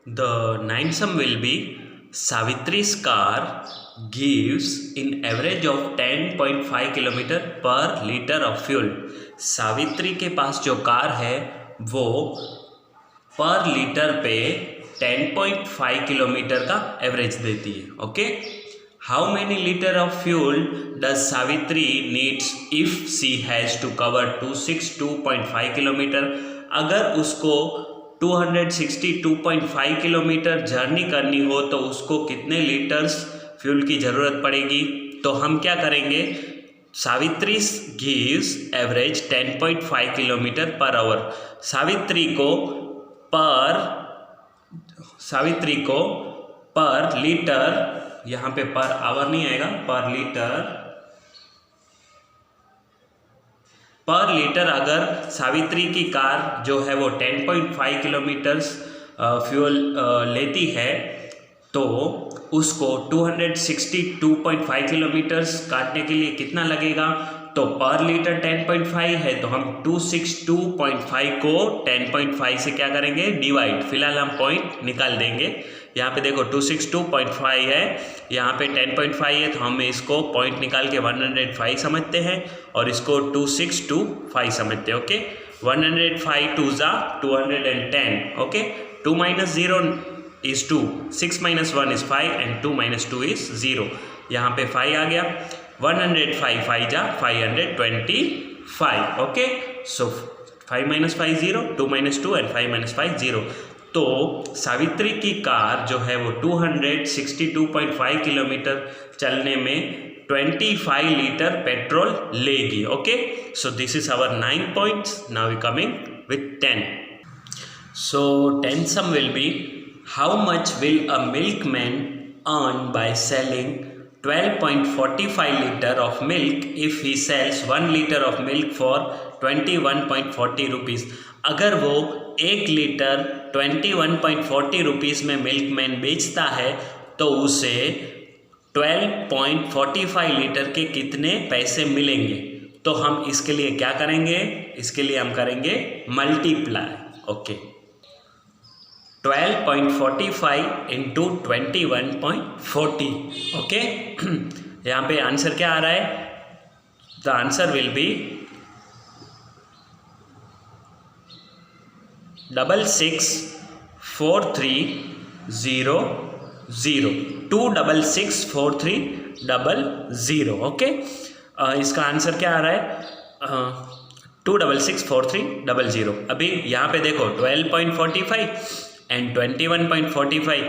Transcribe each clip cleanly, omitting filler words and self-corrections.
The ninth sum will be Savitri's car gives in average of 10.5 kilometre पर litre of fuel. Savitri के पास जो car है वो पर लीटर पे 10.5 किलोमीटर का एवरेज देती है। Okay, how many litre of fuel does Savitri needs if she has to cover 262.5 kilometre. अगर उसको 262.5 किलोमीटर जर्नी करनी हो तो उसको कितने लीटर्स फ्यूल की ज़रूरत पड़ेगी। तो हम क्या करेंगे, Savitri gives average 10.5 kilometre per hour. Savitri को पर लीटर, यहाँ पे पर आवर नहीं आएगा, पर लीटर अगर सावित्री की कार जो है वो 10.5 किलोमीटर्स फ्यूल लेती है तो उसको 262.5 किलोमीटर्स काटने के लिए कितना लगेगा। तो पर लीटर 10.5 है तो हम 262.5 को 10.5 से क्या करेंगे, डिवाइड। फिलहाल हम पॉइंट निकाल देंगे। यहाँ पे देखो 262.5 है, यहाँ पे 10.5 है तो हम इसको पॉइंट निकाल के 105 समझते हैं और इसको 2625 समझते हैं। ओके, 105 2 ज़ा 210। Okay, 2 - 0 is 2, 6 - 1 is 5 and 2 - 2 is 0। यहाँ पे 5 आ गया, 105 5 जा 525। Okay, so 5 - 5 0, 2 - 2 and 5 - 5 0। तो सावित्री की कार जो है वो 262.5 किलोमीटर चलने में 25 लीटर पेट्रोल लेगी। Okay, so this is our 9 points। Now we coming with 10। So 10th sum will be how much will a milkman earn by selling 12.45 liter of milk if he sells 1 liter of milk for 21.40 rupees। अगर वो 1 litre 21.40 rupees में milkman बेचता है तो उसे 12.45 litre के कितने पैसे मिलेंगे। तो हम इसके लिए क्या करेंगे, इसके लिए हम करेंगे मल्टीप्लाई। Okay, 12.45 into 21.40। ओके, यहाँ पे आंसर क्या आ रहा है, the answer will be 664300, 2664300। Okay, इसका आंसर क्या आ रहा है, 2664300। अभी यहाँ पे देखो 12.45 एंड 21.45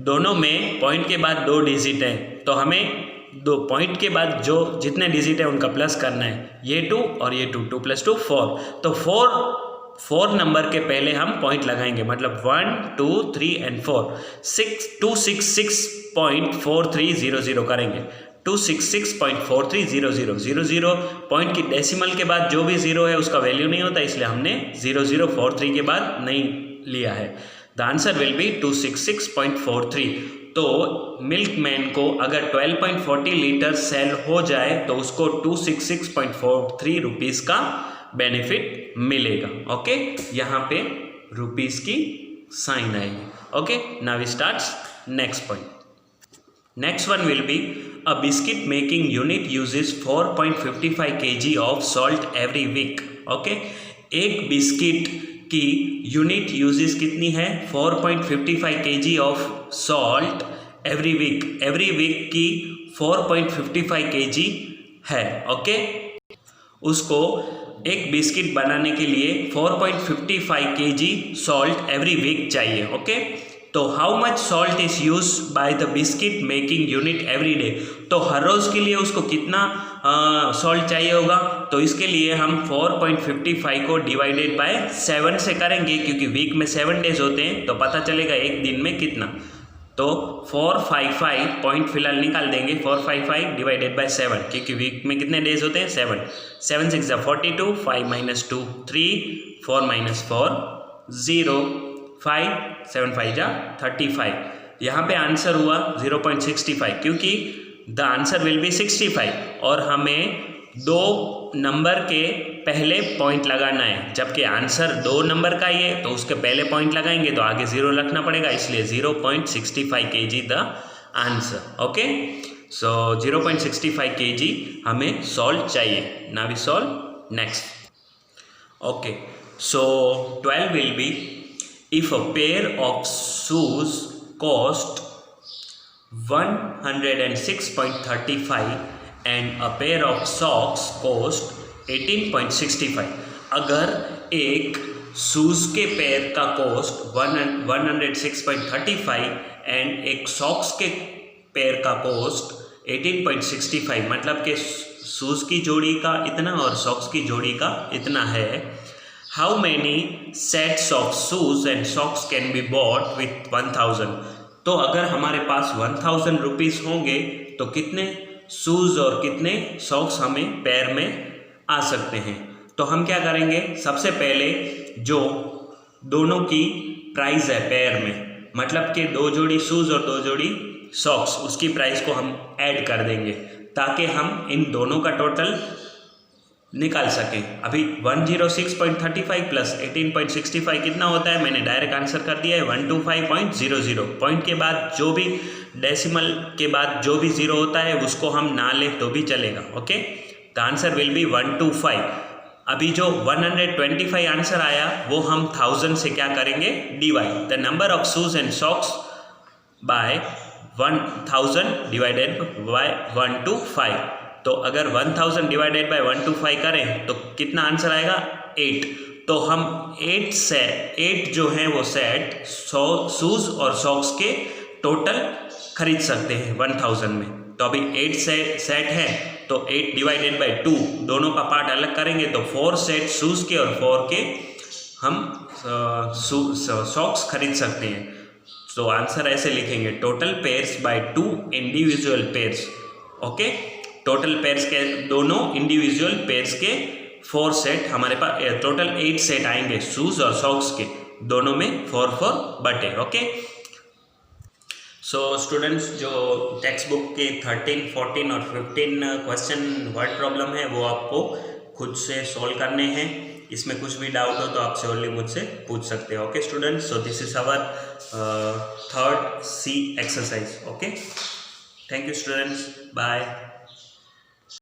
दोनों में पॉइंट के बाद 2 डिजिट हैं तो हमें 2 पॉइंट के बाद जो जितने डिजिट है उनका प्लस करना है, ये 2 और ये 2, 2 + 2 4। तो 4 नंबर के पहले हम पॉइंट लगाएंगे, मतलब 1 2 3 एंड 4, 266.4300 करेंगे, 266.4300। पॉइंट की डेसिमल के बाद जो भी जीरो है उसका वैल्यू नहीं होता, इसलिए हमने 0043 के बाद नहीं लिया है। The answer will be 266.43। तो मिल्कमैन को अगर 12.40 लीटर सेल हो जाए तो उसको 266.43 रुपीज़ का बेनिफिट मिलेगा। ओके, यहाँ पे रुपीज़ की साइन आएगी। Okay, now we starts next point. Next one will be a biscuit making unit uses 4.55 kg of salt every week. Okay, एक बिस्किट की यूनिट यूजेस कितनी है, 4.55 kg of salt every week की 4.55 kg है। Okay, उसको एक biscuit बनाने के लिए 4.55 kg सॉल्ट एवरी वीक चाहिए। ओके, तो how much salt is use by the biscuit making unit every day. तो हर रोज़ के लिए उसको कितना सॉल्ट चाहिए होगा। तो इसके लिए हम 4.55 को डिवाइडेड बाय 7 से करेंगे, क्योंकि वीक में 7 डेज होते हैं तो पता चलेगा एक दिन में कितना। तो 455 पॉइंट फिलहाल निकाल देंगे, 455 डिवाइडेड बाय 7, क्योंकि वीक में कितने डेज होते हैं, 7 6 42, 5 - 2 3, 4 - 4 0, 5 7 5 जा 35। यहाँ पे आंसर हुआ 0.65, क्योंकि द आंसर विल बी 65 और हमें 2 नंबर के पहले पॉइंट लगाना है, जबकि आंसर 2 नंबर का ही है तो उसके पहले पॉइंट लगाएंगे तो आगे 0 रखना पड़ेगा, इसलिए 0.65 kg the answer. Okay, so 0.65 kg हमें सॉल्व चाहिए। Now we solve next. Okay, so 12 will be if a pair of shoes cost 106.35 and a pair of socks cost 18.65। अगर एक शूज़ के पेयर का कॉस्ट 106.35 एंड एक socks के pair का cost 18.65, मतलब कि शूज़ की जोड़ी का इतना और सॉक्स की जोड़ी का इतना है। How many sets of shoes and socks can be bought with 1000। तो अगर हमारे पास 1000 रुपीज़ होंगे तो कितने शूज़ और कितने सॉक्स हमें पैर में आ सकते हैं। तो हम क्या करेंगे, सबसे पहले जो दोनों की प्राइस है पैर में, मतलब कि 2 जोड़ी शूज़ और 2 जोड़ी सॉक्स, उसकी प्राइस को हम ऐड कर देंगे ताकि हम इन दोनों का टोटल निकाल सकें। अभी 106.35 प्लस 18.65 कितना होता है, मैंने डायरेक्ट आंसर कर दिया है 125.00। पॉइंट के बाद जो भी डेसिमल के बाद जो भी 0 होता है उसको हम ना लें तो भी चलेगा। Okay, the answer will be 125। अभी जो 125 आंसर आया वो हम 1000 से क्या करेंगे, divide the number of shoes and socks by 1000 divided by 125। तो अगर 1000 डिवाइडेड बाय 125 करें तो कितना आंसर आएगा, 8। तो हम 8 जो हैं वो सेट शूज़ और सॉक्स के टोटल खरीद सकते हैं 1000 में। तो अभी 8 सेट है तो 8 डिवाइडेड बाय 2, दोनों का पार्ट अलग करेंगे तो 4 सेट शूज़ के और 4 के हम सॉक्स खरीद सकते हैं। तो आंसर ऐसे लिखेंगे, total pairs by 2 individual pairs. Okay, total pairs के दोनों इंडिविजुअल पेयर्स के 4 सेट हमारे पास, टोटल 8 सेट आएंगे शूज़ और सॉक्स के, दोनों में 4 बटे। ओके, सो स्टूडेंट्स, जो टेक्स्ट बुक के 13, 14 और 15 क्वेश्चन वर्ड प्रॉब्लम है वो आपको खुद से सॉल्व करने हैं। इसमें कुछ भी डाउट हो तो आप श्योरली मुझसे पूछ सकते हैं। Okay students, so this is our 3rd C exercise. Okay, thank you students, bye.